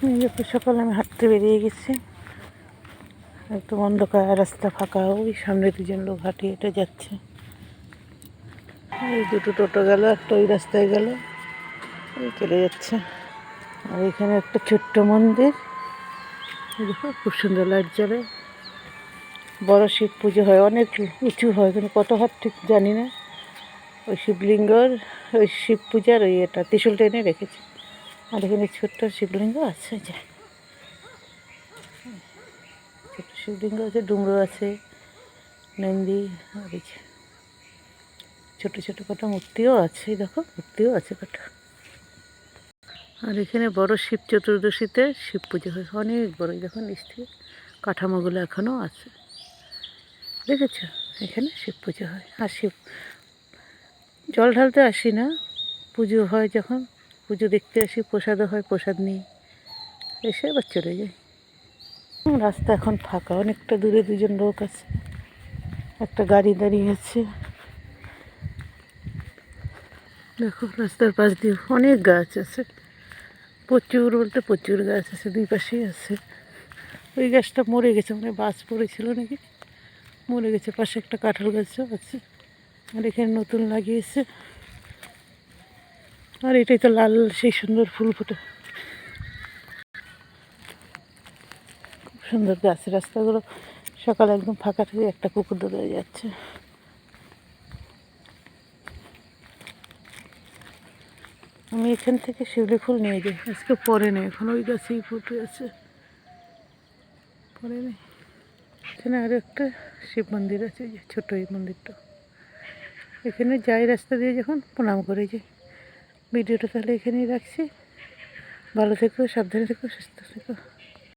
এই যে সকালে আমি হাঁটতে বেরিয়ে গেছি, একদম অন্ধকার রাস্তা, ফাঁকা। ওই সামনে দুজন লোক হাঁটিয়ে হেঁটে যাচ্ছে। এই দুটো টোটো গেল, একটা ওই রাস্তায় গেল, ওই চলে যাচ্ছে। আর এখানে একটা ছোট্ট মন্দির, দেখো খুব সুন্দর লাইট জ্বলে। বড় শিব পুজো হয়, অনেক উঁচু হয়, কিন্তু কত হাত ঠিক জানি না। ওই শিবলিঙ্গর, ওই শিব পূজার ওই এটা ত্রিশূল টেনে রেখেছে। আর এখানে ছোট্ট শিবলিঙ্গ আছে, যে ছোট্ট শিবলিঙ্গ আছে, ডুমরো আছে, নন্দী, আর এই যে ছোটো ছোটো কটা মূর্তিও আছে। দেখো মূর্তিও আছে কটা। আর এখানে বড় শিব চতুর্দশীতে শিব পুজো হয়, অনেক বড়। দেখো নিচ থেকে কাঠামোগুলো এখনও আছে, দেখেছ? এখানে শিব পুজো হয়। আর শিব জল ঢালতে আসি না, পুজো হয় যখন, পুজো দেখতে আসি, প্রসাদও হয়, প্রসাদ নিই, এসে আবার চলে যাই। রাস্তা এখন ফাঁকা, অনেকটা দূরে দুজন লোক আছে, একটা গাড়ি দাঁড়িয়ে আছে। দেখো রাস্তার পাশ দিয়ে অনেক গাছ আছে, প্রচুর বলতে প্রচুর গাছ আছে, দুই পাশেই আছে। ওই গাছটা মরে গেছে, মানে বাজ পড়েছিল নাকি, মরে গেছে। পাশে একটা কাঁঠাল গাছও আছে, আর এখানে নতুন লাগিয়েছে। আর এটাই তো লাল, সেই সুন্দর ফুল ফুটে, খুব সুন্দর গাছ। রাস্তাগুলো সকালে একদম ফাঁকা থেকে একটা কুকুর দৌড়ে যাচ্ছে। আমি এখান থেকে শিউলি ফুল নিয়ে যাই, আজকে পরে নেই, এখন ওই গাছেই ফুটে আছে, পরে নেই। এখানে আরও একটা শিব মন্দির আছে, যে ছোটো এই মন্দিরটা। এখানে যাই রাস্তা দিয়ে যখন, প্রণাম করে যাই। ভিডিওটা তাহলে এখানেই রাখছি। ভালো থেকো, সাবধানে থেকো, সুস্থ থেকো।